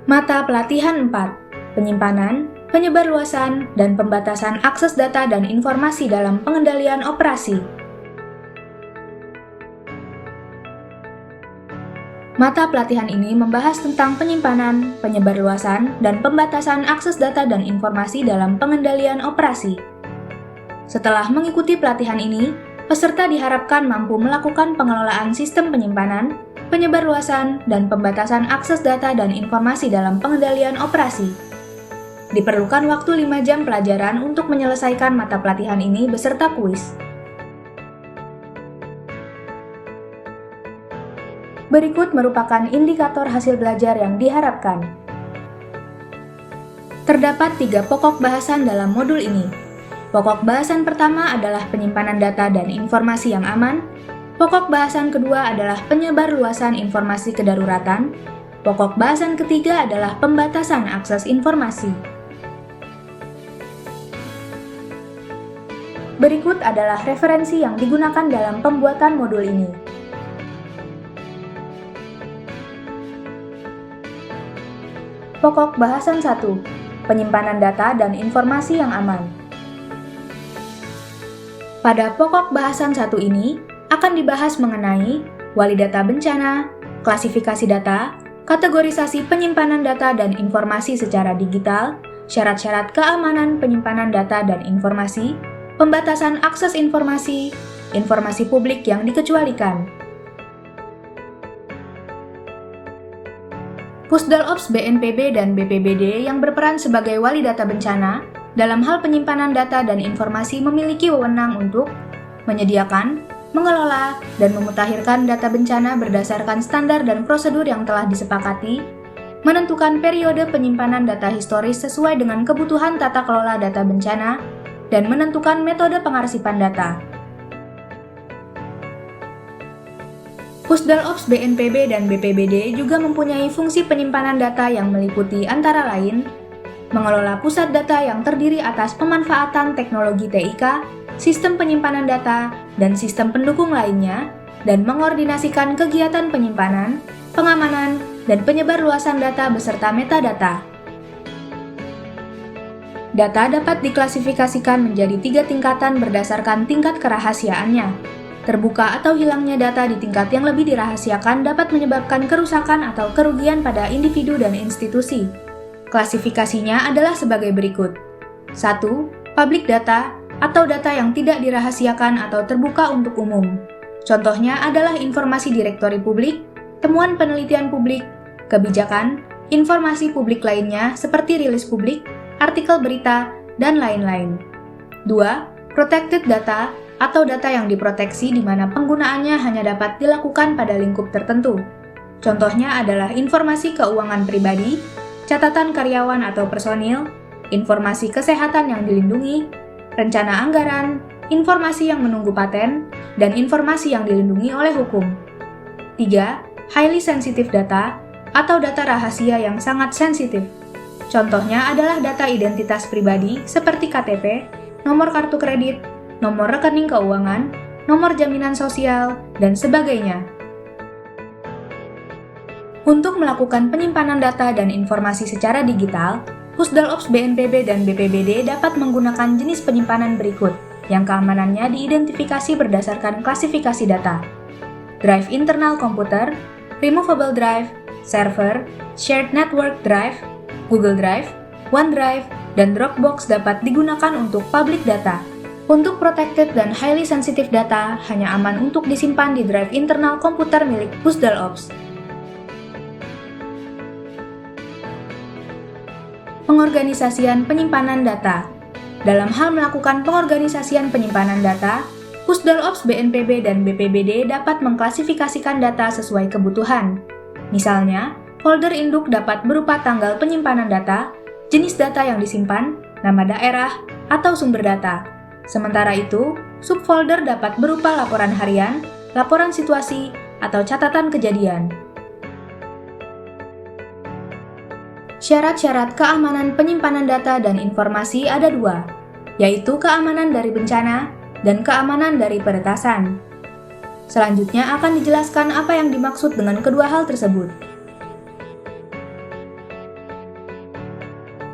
Mata pelatihan 4, penyimpanan, penyebarluasan, dan pembatasan akses data dan informasi dalam pengendalian operasi. Mata pelatihan ini membahas tentang penyimpanan, penyebarluasan, dan pembatasan akses data dan informasi dalam pengendalian operasi. Setelah mengikuti pelatihan ini, peserta diharapkan mampu melakukan pengelolaan sistem penyimpanan, penyebarluasan, dan pembatasan akses data dan informasi dalam pengendalian operasi. Diperlukan waktu 5 jam pelajaran untuk menyelesaikan mata pelatihan ini beserta kuis. Berikut merupakan indikator hasil belajar yang diharapkan. Terdapat 3 pokok bahasan dalam modul ini. Pokok bahasan pertama adalah penyimpanan data dan informasi yang aman. Pokok bahasan kedua adalah penyebar luasan informasi kedaruratan. Pokok bahasan ketiga adalah pembatasan akses informasi. Berikut adalah referensi yang digunakan dalam pembuatan modul ini. Pokok bahasan 1, penyimpanan data dan informasi yang aman. Pada pokok bahasan 1 ini akan dibahas mengenai wali data bencana, klasifikasi data, kategorisasi penyimpanan data dan informasi secara digital, syarat-syarat keamanan penyimpanan data dan informasi, pembatasan akses informasi, informasi publik yang dikecualikan. Pusdalops BNPB dan BPBD yang berperan sebagai wali data bencana dalam hal penyimpanan data dan informasi memiliki wewenang untuk menyediakan, mengelola, dan memutakhirkan data bencana berdasarkan standar dan prosedur yang telah disepakati, menentukan periode penyimpanan data historis sesuai dengan kebutuhan tata kelola data bencana, dan menentukan metode pengarsipan data. Pusdalops BNPB dan BPBD juga mempunyai fungsi penyimpanan data yang meliputi antara lain mengelola pusat data yang terdiri atas pemanfaatan teknologi TIK, sistem penyimpanan data, dan sistem pendukung lainnya, dan mengordinasikan kegiatan penyimpanan, pengamanan, dan penyebarluasan data beserta metadata. Data dapat diklasifikasikan menjadi 3 tingkatan berdasarkan tingkat kerahasiaannya. Terbuka atau hilangnya data di tingkat yang lebih dirahasiakan dapat menyebabkan kerusakan atau kerugian pada individu dan institusi. Klasifikasinya adalah sebagai berikut. 1. Public data atau data yang tidak dirahasiakan atau terbuka untuk umum. Contohnya adalah informasi direktori publik, temuan penelitian publik, kebijakan, informasi publik lainnya seperti rilis publik, artikel berita, dan lain-lain. 2. Protected data atau data yang diproteksi di mana penggunaannya hanya dapat dilakukan pada lingkup tertentu. Contohnya adalah informasi keuangan pribadi, catatan karyawan atau personil, informasi kesehatan yang dilindungi, rencana anggaran, informasi yang menunggu paten, dan informasi yang dilindungi oleh hukum. 3. Highly sensitive data atau data rahasia yang sangat sensitif. Contohnya adalah data identitas pribadi seperti KTP, nomor kartu kredit, nomor rekening keuangan, nomor jaminan sosial, dan sebagainya. Untuk melakukan penyimpanan data dan informasi secara digital, Pusdalops BNPB dan BPBD dapat menggunakan jenis penyimpanan berikut, yang keamanannya diidentifikasi berdasarkan klasifikasi data. Drive internal komputer, removable drive, server, shared network drive, Google Drive, OneDrive, dan Dropbox dapat digunakan untuk public data. Untuk protected dan highly sensitive data hanya aman untuk disimpan di drive internal komputer milik Pusdalops. Pengorganisasian penyimpanan data. Dalam hal melakukan pengorganisasian penyimpanan data, Pusdalops BNPB dan BPBD dapat mengklasifikasikan data sesuai kebutuhan. Misalnya, folder induk dapat berupa tanggal penyimpanan data, jenis data yang disimpan, nama daerah, atau sumber data. Sementara itu, subfolder dapat berupa laporan harian, laporan situasi, atau catatan kejadian. Syarat-syarat keamanan penyimpanan data dan informasi ada 2, yaitu keamanan dari bencana dan keamanan dari peretasan. Selanjutnya akan dijelaskan apa yang dimaksud dengan kedua hal tersebut.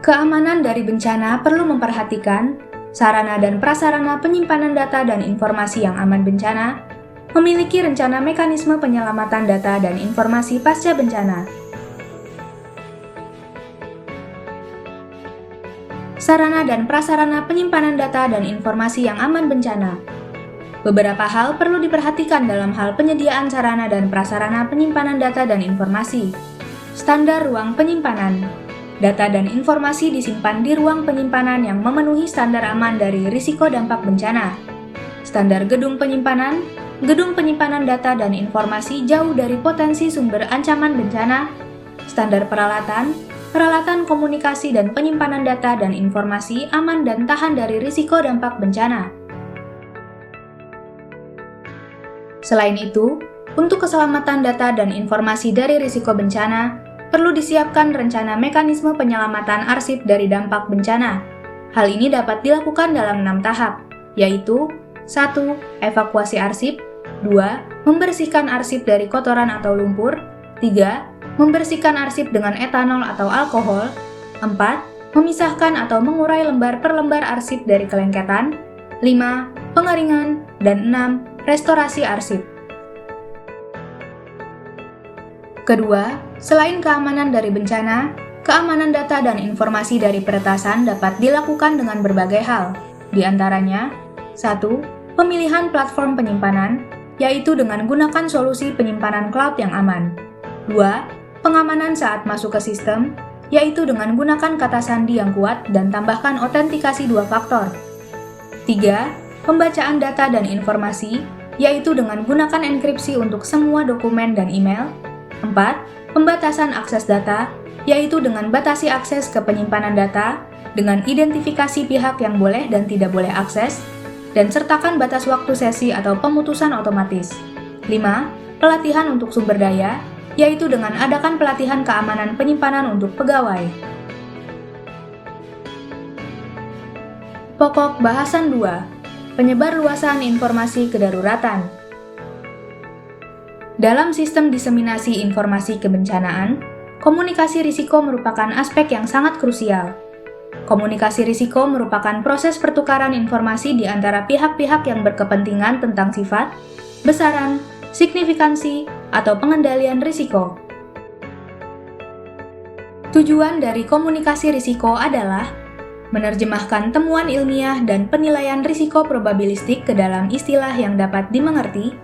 Keamanan dari bencana perlu memperhatikan sarana dan prasarana penyimpanan data dan informasi yang aman bencana, memiliki rencana mekanisme penyelamatan data dan informasi pasca bencana. Sarana dan prasarana penyimpanan data dan informasi yang aman bencana. Beberapa hal perlu diperhatikan dalam hal penyediaan sarana dan prasarana penyimpanan data dan informasi. Standar ruang penyimpanan. Data dan informasi disimpan di ruang penyimpanan yang memenuhi standar aman dari risiko dampak bencana. Standar gedung penyimpanan data dan informasi jauh dari potensi sumber ancaman bencana. Standar peralatan komunikasi dan penyimpanan data dan informasi aman dan tahan dari risiko dampak bencana. Selain itu, untuk keselamatan data dan informasi dari risiko bencana, perlu disiapkan rencana mekanisme penyelamatan arsip dari dampak bencana. Hal ini dapat dilakukan dalam 6 tahap, yaitu 1. Evakuasi arsip, 2. Membersihkan arsip dari kotoran atau lumpur, 3. Membersihkan arsip dengan etanol atau alkohol, 4. Memisahkan atau mengurai lembar per lembar arsip dari kelengketan, 5. Pengeringan, dan 6. Restorasi arsip. Kedua, selain keamanan dari bencana, keamanan data dan informasi dari peretasan dapat dilakukan dengan berbagai hal, di antaranya 1. Pemilihan platform penyimpanan, yaitu dengan gunakan solusi penyimpanan cloud yang aman. 2. Pengamanan saat masuk ke sistem, yaitu dengan gunakan kata sandi yang kuat dan tambahkan autentikasi 2 faktor. 3. Pembacaan data dan informasi, yaitu dengan gunakan enkripsi untuk semua dokumen dan email. 4. Pembatasan akses data, yaitu dengan batasi akses ke penyimpanan data, dengan identifikasi pihak yang boleh dan tidak boleh akses, dan sertakan batas waktu sesi atau pemutusan otomatis. 5. Pelatihan untuk sumber daya, yaitu dengan adakan pelatihan keamanan penyimpanan untuk pegawai. Pokok bahasan 2. Penyebarluasan informasi kedaruratan. Dalam sistem diseminasi informasi kebencanaan, komunikasi risiko merupakan aspek yang sangat krusial. Komunikasi risiko merupakan proses pertukaran informasi di antara pihak-pihak yang berkepentingan tentang sifat, besaran, signifikansi, atau pengendalian risiko. Tujuan dari komunikasi risiko adalah menerjemahkan temuan ilmiah dan penilaian risiko probabilistik ke dalam istilah yang dapat dimengerti,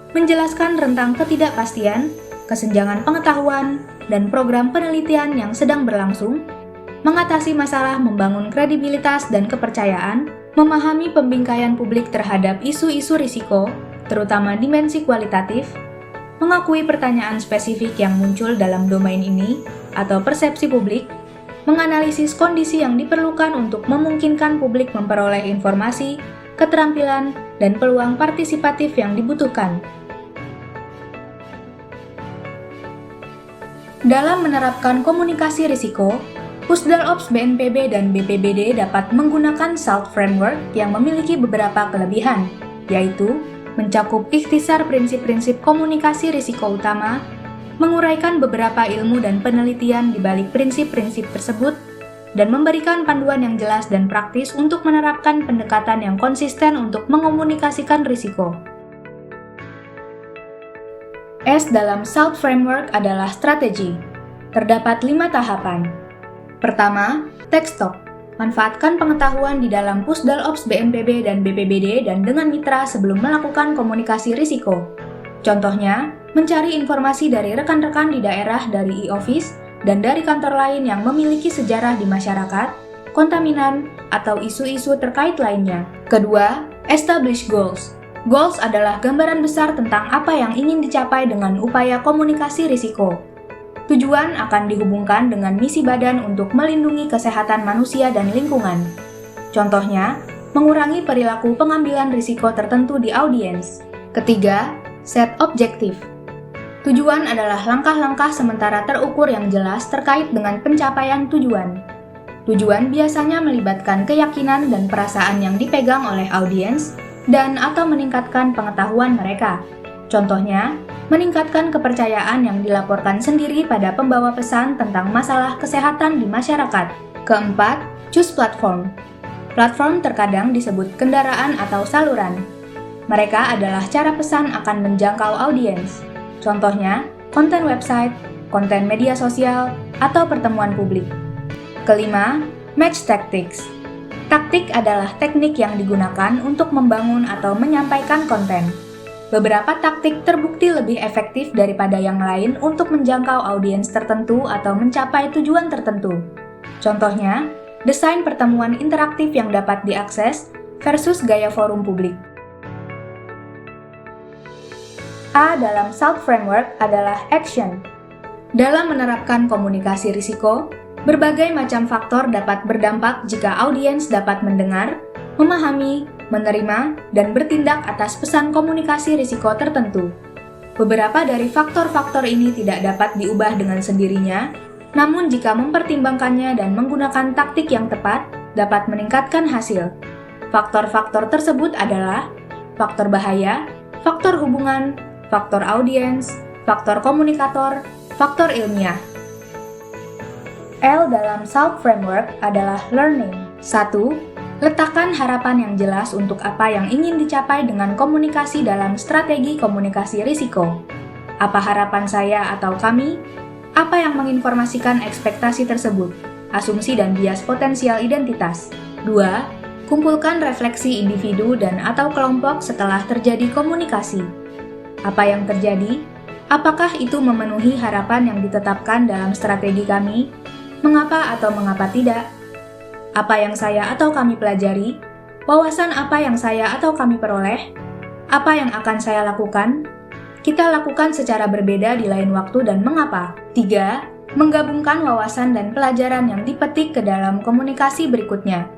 menjelaskan rentang ketidakpastian, kesenjangan pengetahuan, dan program penelitian yang sedang berlangsung, mengatasi masalah membangun kredibilitas dan kepercayaan, memahami pembingkaian publik terhadap isu-isu risiko, terutama dimensi kualitatif, mengakui pertanyaan spesifik yang muncul dalam domain ini atau persepsi publik, menganalisis kondisi yang diperlukan untuk memungkinkan publik memperoleh informasi, keterampilan, dan peluang partisipatif yang dibutuhkan. Dalam menerapkan komunikasi risiko, Pusdalops BNPB dan BPBD dapat menggunakan SALT Framework yang memiliki beberapa kelebihan, yaitu mencakup ikhtisar prinsip-prinsip komunikasi risiko utama, menguraikan beberapa ilmu dan penelitian di balik prinsip-prinsip tersebut, dan memberikan panduan yang jelas dan praktis untuk menerapkan pendekatan yang konsisten untuk mengomunikasikan risiko. S dalam SALT Framework adalah strategi. Terdapat 5 tahapan. Pertama, text talk. Manfaatkan pengetahuan di dalam Pusdalops BNPB dan BPBD dan dengan mitra sebelum melakukan komunikasi risiko. Contohnya, mencari informasi dari rekan-rekan di daerah dari e-office dan dari kantor lain yang memiliki sejarah di masyarakat, kontaminan, atau isu-isu terkait lainnya. Kedua, establish goals. Goals adalah gambaran besar tentang apa yang ingin dicapai dengan upaya komunikasi risiko. Tujuan akan dihubungkan dengan misi badan untuk melindungi kesehatan manusia dan lingkungan. Contohnya, mengurangi perilaku pengambilan risiko tertentu di audiens. Ketiga, set objektif. Tujuan adalah langkah-langkah sementara terukur yang jelas terkait dengan pencapaian tujuan. Tujuan biasanya melibatkan keyakinan dan perasaan yang dipegang oleh audiens dan atau meningkatkan pengetahuan mereka. Contohnya, meningkatkan kepercayaan yang dilaporkan sendiri pada pembawa pesan tentang masalah kesehatan di masyarakat. Keempat, choose platform. Platform terkadang disebut kendaraan atau saluran. Mereka adalah cara pesan akan menjangkau audiens. Contohnya, konten website, konten media sosial, atau pertemuan publik. Kelima, match tactics. Taktik adalah teknik yang digunakan untuk membangun atau menyampaikan konten. Beberapa taktik terbukti lebih efektif daripada yang lain untuk menjangkau audiens tertentu atau mencapai tujuan tertentu. Contohnya, desain pertemuan interaktif yang dapat diakses versus gaya forum publik. A dalam SALT framework adalah action. Dalam menerapkan komunikasi risiko, berbagai macam faktor dapat berdampak jika audiens dapat mendengar, memahami, menerima, dan bertindak atas pesan komunikasi risiko tertentu. Beberapa dari faktor-faktor ini tidak dapat diubah dengan sendirinya, namun jika mempertimbangkannya dan menggunakan taktik yang tepat, dapat meningkatkan hasil. Faktor-faktor tersebut adalah faktor bahaya, faktor hubungan, faktor audiens, faktor komunikator, faktor ilmiah. L dalam SALT framework adalah learning. 1. Letakkan harapan yang jelas untuk apa yang ingin dicapai dengan komunikasi dalam strategi komunikasi risiko. Apa harapan saya atau kami? Apa yang menginformasikan ekspektasi tersebut? Asumsi dan bias potensial identitas. 2. Kumpulkan refleksi individu dan atau kelompok setelah terjadi komunikasi. Apa yang terjadi? Apakah itu memenuhi harapan yang ditetapkan dalam strategi kami? Mengapa atau mengapa tidak? Apa yang saya atau kami pelajari? Wawasan apa yang saya atau kami peroleh? Apa yang akan saya lakukan? Kita lakukan secara berbeda di lain waktu dan mengapa? 3. Menggabungkan wawasan dan pelajaran yang dipetik ke dalam komunikasi berikutnya.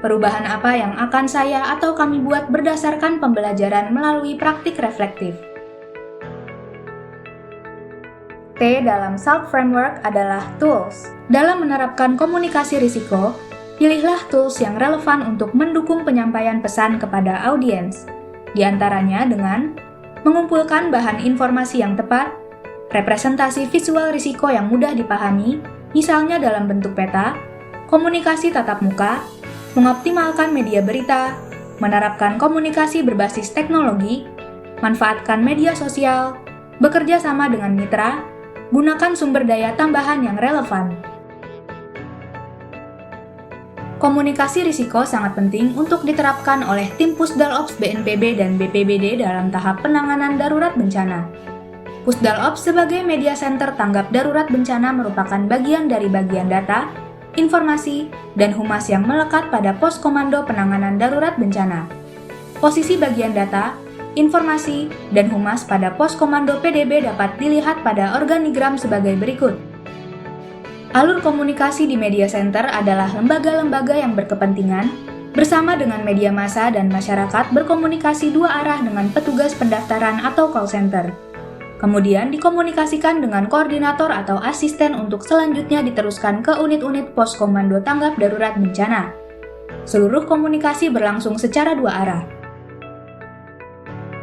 Perubahan apa yang akan saya atau kami buat berdasarkan pembelajaran melalui praktik reflektif. T dalam SALT framework adalah tools. Dalam menerapkan komunikasi risiko, pilihlah tools yang relevan untuk mendukung penyampaian pesan kepada audiens. Di antaranya dengan mengumpulkan bahan informasi yang tepat, representasi visual risiko yang mudah dipahami, misalnya dalam bentuk peta, komunikasi tatap muka, mengoptimalkan media berita, menerapkan komunikasi berbasis teknologi, manfaatkan media sosial, bekerja sama dengan mitra, gunakan sumber daya tambahan yang relevan. Komunikasi risiko sangat penting untuk diterapkan oleh tim Pusdalops BNPB dan BPBD dalam tahap penanganan darurat bencana. Pusdalops sebagai media center tanggap darurat bencana merupakan bagian dari bagian data, informasi, dan humas yang melekat pada pos komando penanganan darurat bencana. Posisi bagian data, informasi, dan humas pada pos komando PDB dapat dilihat pada organigram sebagai berikut. Alur komunikasi di media center adalah lembaga-lembaga yang berkepentingan, bersama dengan media massa dan masyarakat berkomunikasi dua arah dengan petugas pendaftaran atau call center. Kemudian dikomunikasikan dengan koordinator atau asisten untuk selanjutnya diteruskan ke unit-unit pos komando tanggap darurat bencana. Seluruh komunikasi berlangsung secara dua arah.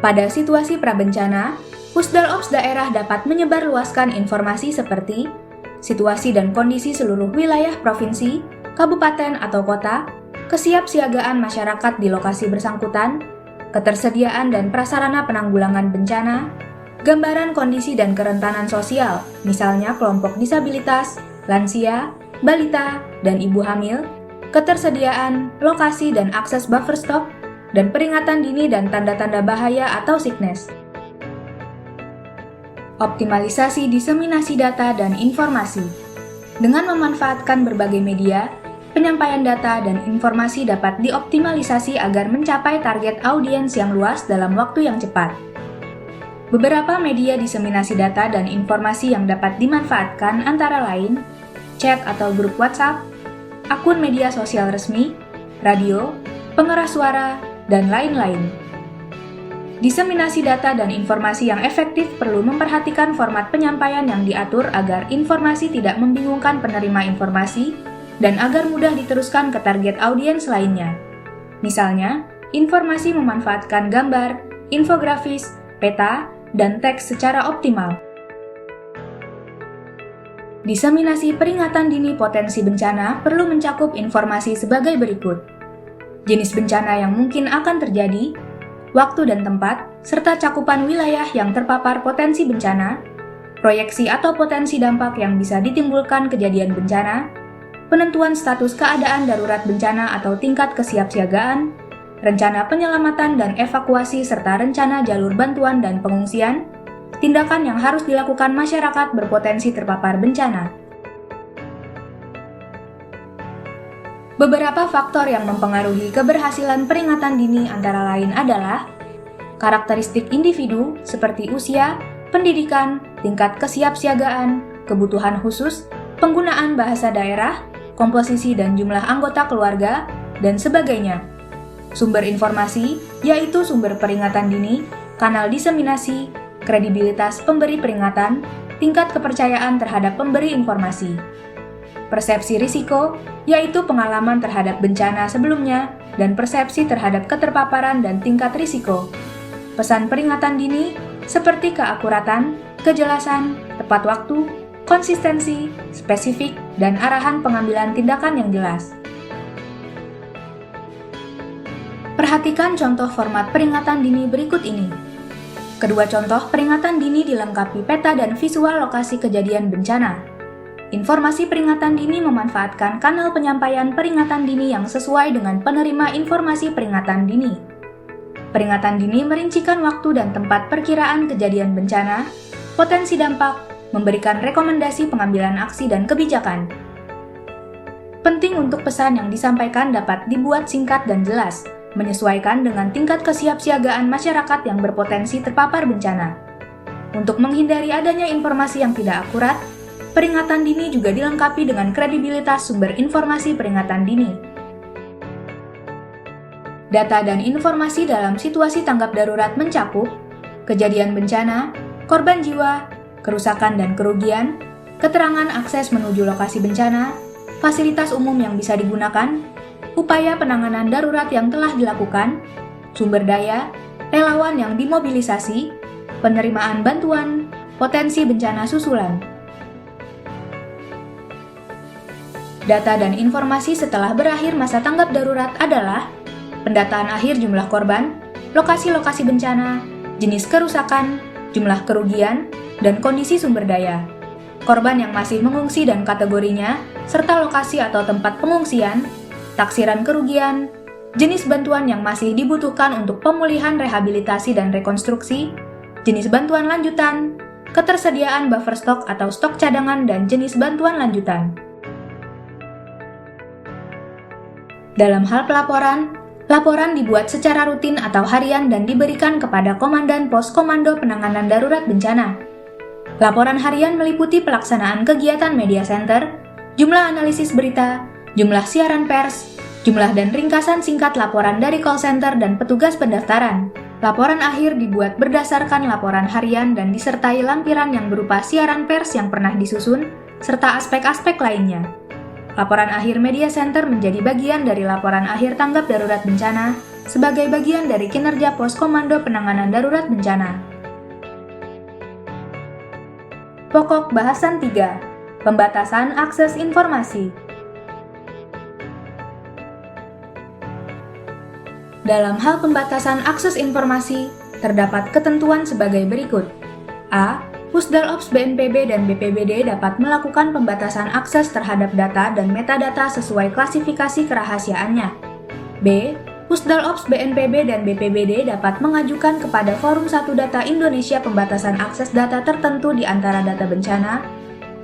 Pada situasi prabencana, Pusdalops daerah dapat menyebarluaskan informasi seperti situasi dan kondisi seluruh wilayah provinsi, kabupaten atau kota, kesiapsiagaan masyarakat di lokasi bersangkutan, ketersediaan dan prasarana penanggulangan bencana, gambaran kondisi dan kerentanan sosial, misalnya kelompok disabilitas, lansia, balita, dan ibu hamil, ketersediaan, lokasi dan akses buffer stock, dan peringatan dini dan tanda-tanda bahaya atau sickness. Optimalisasi diseminasi data dan informasi. Dengan memanfaatkan berbagai media, penyampaian data dan informasi dapat dioptimalisasi agar mencapai target audiens yang luas dalam waktu yang cepat. Beberapa media diseminasi data dan informasi yang dapat dimanfaatkan antara lain chat atau grup WhatsApp, akun media sosial resmi, radio, pengeras suara, dan lain-lain. Diseminasi data dan informasi yang efektif perlu memperhatikan format penyampaian yang diatur agar informasi tidak membingungkan penerima informasi dan agar mudah diteruskan ke target audiens lainnya. Misalnya, informasi memanfaatkan gambar, infografis, peta, dan teks secara optimal. Diseminasi peringatan dini potensi bencana perlu mencakup informasi sebagai berikut. Jenis bencana yang mungkin akan terjadi, waktu dan tempat, serta cakupan wilayah yang terpapar potensi bencana, proyeksi atau potensi dampak yang bisa ditimbulkan kejadian bencana, penentuan status keadaan darurat bencana atau tingkat kesiapsiagaan, rencana penyelamatan dan evakuasi serta rencana jalur bantuan dan pengungsian, tindakan yang harus dilakukan masyarakat berpotensi terpapar bencana. Beberapa faktor yang mempengaruhi keberhasilan peringatan dini antara lain adalah karakteristik individu seperti usia, pendidikan, tingkat kesiapsiagaan, kebutuhan khusus, penggunaan bahasa daerah, komposisi dan jumlah anggota keluarga, dan sebagainya. Sumber informasi, yaitu sumber peringatan dini, kanal diseminasi, kredibilitas pemberi peringatan, tingkat kepercayaan terhadap pemberi informasi. Persepsi risiko, yaitu pengalaman terhadap bencana sebelumnya dan persepsi terhadap keterpaparan dan tingkat risiko. Pesan peringatan dini, seperti keakuratan, kejelasan, tepat waktu, konsistensi, spesifik, dan arahan pengambilan tindakan yang jelas. Perhatikan contoh format peringatan dini berikut ini. Kedua contoh peringatan dini dilengkapi peta dan visual lokasi kejadian bencana. Informasi peringatan dini memanfaatkan kanal penyampaian peringatan dini yang sesuai dengan penerima informasi peringatan dini. Peringatan dini merincikan waktu dan tempat perkiraan kejadian bencana, potensi dampak, memberikan rekomendasi pengambilan aksi dan kebijakan. Penting untuk pesan yang disampaikan dapat dibuat singkat dan jelas, menyesuaikan dengan tingkat kesiapsiagaan masyarakat yang berpotensi terpapar bencana. Untuk menghindari adanya informasi yang tidak akurat, peringatan dini juga dilengkapi dengan kredibilitas sumber informasi peringatan dini. Data dan informasi dalam situasi tanggap darurat mencakup kejadian bencana, korban jiwa, kerusakan dan kerugian, keterangan akses menuju lokasi bencana, fasilitas umum yang bisa digunakan, upaya penanganan darurat yang telah dilakukan, sumber daya, relawan yang dimobilisasi, penerimaan bantuan, potensi bencana susulan. Data dan informasi setelah berakhir masa tanggap darurat adalah pendataan akhir jumlah korban, lokasi-lokasi bencana, jenis kerusakan, jumlah kerugian, dan kondisi sumber daya. Korban yang masih mengungsi dan kategorinya, serta lokasi atau tempat pengungsian, taksiran kerugian, jenis bantuan yang masih dibutuhkan untuk pemulihan, rehabilitasi, dan rekonstruksi, jenis bantuan lanjutan, ketersediaan buffer stok atau stok cadangan, dan jenis bantuan lanjutan. Dalam hal pelaporan, laporan dibuat secara rutin atau harian dan diberikan kepada Komandan Pos Komando Penanganan Darurat Bencana. Laporan harian meliputi pelaksanaan kegiatan media center, jumlah analisis berita, jumlah siaran pers, jumlah dan ringkasan singkat laporan dari call center dan petugas pendaftaran. Laporan akhir dibuat berdasarkan laporan harian dan disertai lampiran yang berupa siaran pers yang pernah disusun, serta aspek-aspek lainnya. Laporan akhir media center menjadi bagian dari laporan akhir tanggap darurat bencana sebagai bagian dari kinerja Pos Komando Penanganan Darurat Bencana. Pokok bahasan 3. Pembatasan akses informasi. Dalam hal pembatasan akses informasi, terdapat ketentuan sebagai berikut. A. Pusdalops BNPB dan BPBD dapat melakukan pembatasan akses terhadap data dan metadata sesuai klasifikasi kerahasiaannya. B. Pusdalops BNPB dan BPBD dapat mengajukan kepada Forum 1 Data Indonesia pembatasan akses data tertentu di antara data bencana.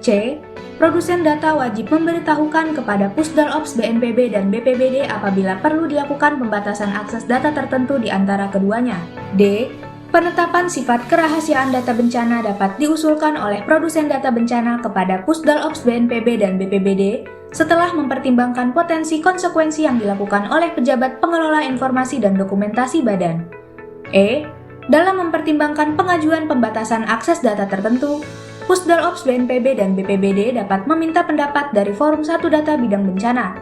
C. Produsen data wajib memberitahukan kepada Pusdalops BNPB dan BPBD apabila perlu dilakukan pembatasan akses data tertentu di antara keduanya. D. Penetapan sifat kerahasiaan data bencana dapat diusulkan oleh produsen data bencana kepada Pusdalops BNPB dan BPBD setelah mempertimbangkan potensi konsekuensi yang dilakukan oleh pejabat pengelola informasi dan dokumentasi badan. E. Dalam mempertimbangkan pengajuan pembatasan akses data tertentu, Pusdalops BNPB dan BPBD dapat meminta pendapat dari Forum 1 Data Bidang Bencana.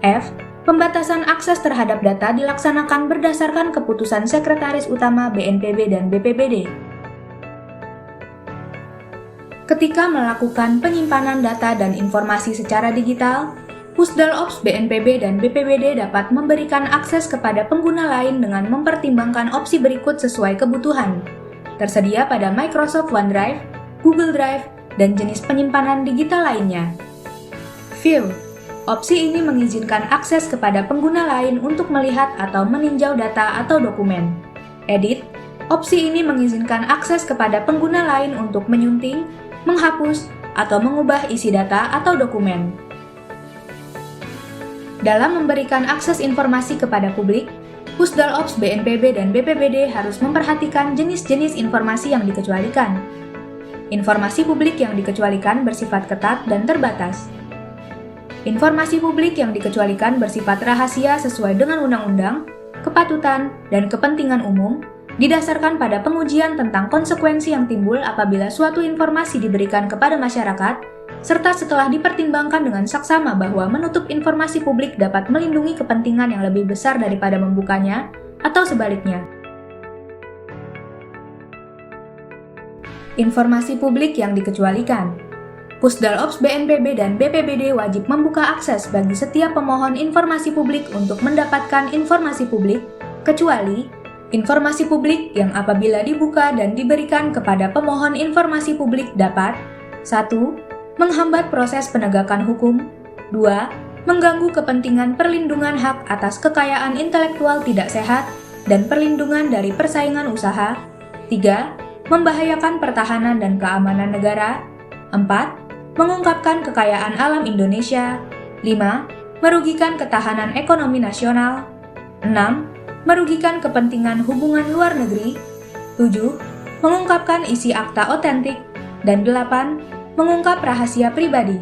F. Pembatasan akses terhadap data dilaksanakan berdasarkan keputusan Sekretaris Utama BNPB dan BPBD. Ketika melakukan penyimpanan data dan informasi secara digital, Pusdal Ops BNPB dan BPBD dapat memberikan akses kepada pengguna lain dengan mempertimbangkan opsi berikut sesuai kebutuhan. Tersedia pada Microsoft OneDrive, Google Drive, dan jenis penyimpanan digital lainnya. View. Opsi ini mengizinkan akses kepada pengguna lain untuk melihat atau meninjau data atau dokumen. Edit. Opsi ini mengizinkan akses kepada pengguna lain untuk menyunting, menghapus, atau mengubah isi data atau dokumen. Dalam memberikan akses informasi kepada publik, Pusdal Ops BNPB dan BPBD harus memperhatikan jenis-jenis informasi yang dikecualikan. Informasi publik yang dikecualikan bersifat ketat dan terbatas. Informasi publik yang dikecualikan bersifat rahasia sesuai dengan undang-undang, kepatutan, dan kepentingan umum, didasarkan pada pengujian tentang konsekuensi yang timbul apabila suatu informasi diberikan kepada masyarakat, serta setelah dipertimbangkan dengan saksama bahwa menutup informasi publik dapat melindungi kepentingan yang lebih besar daripada membukanya, atau sebaliknya. Informasi publik yang dikecualikan. Pusdal Ops BNPB dan BPBD wajib membuka akses bagi setiap pemohon informasi publik untuk mendapatkan informasi publik, kecuali informasi publik yang apabila dibuka dan diberikan kepada pemohon informasi publik dapat 1. Menghambat proses penegakan hukum. 2. Mengganggu kepentingan perlindungan hak atas kekayaan intelektual tidak sehat dan perlindungan dari persaingan usaha. 3. Membahayakan pertahanan dan keamanan negara. 4. Mengungkapkan kekayaan alam Indonesia. 5. Merugikan ketahanan ekonomi nasional. 6. Merugikan kepentingan hubungan luar negeri. 7. Mengungkapkan isi akta otentik. Dan 8. Mengungkap rahasia pribadi.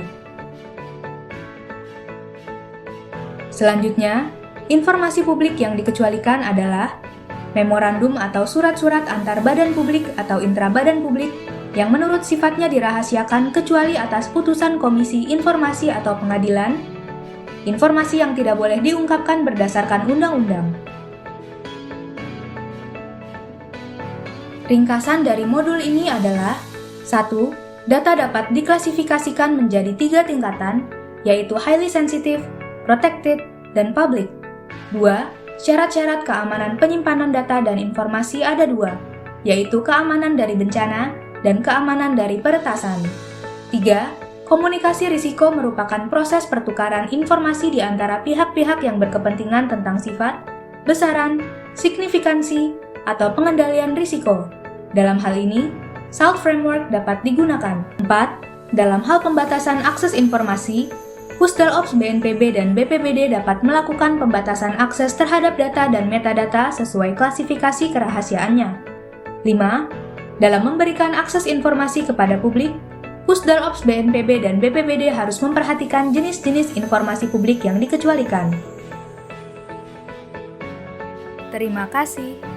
Selanjutnya, informasi publik yang dikecualikan adalah memorandum atau surat-surat antar badan publik atau intrabadan publik yang menurut sifatnya dirahasiakan kecuali atas putusan Komisi Informasi atau Pengadilan, informasi yang tidak boleh diungkapkan berdasarkan undang-undang. Ringkasan dari modul ini adalah 1. Data dapat diklasifikasikan menjadi 3 tingkatan, yaitu highly sensitive, protected, dan public. 2. Syarat-syarat keamanan penyimpanan data dan informasi ada 2, yaitu keamanan dari bencana dan keamanan dari peretasan. 3. Komunikasi risiko merupakan proses pertukaran informasi di antara pihak-pihak yang berkepentingan tentang sifat, besaran, signifikansi, atau pengendalian risiko. Dalam hal ini, SALT Framework dapat digunakan. 4. Dalam hal pembatasan akses informasi, Pusdal Ops BNPB dan BPBD dapat melakukan pembatasan akses terhadap data dan metadata sesuai klasifikasi kerahasiaannya. 5. Dalam memberikan akses informasi kepada publik, Pusdal Ops BNPB dan BPBD harus memperhatikan jenis-jenis informasi publik yang dikecualikan. Terima kasih.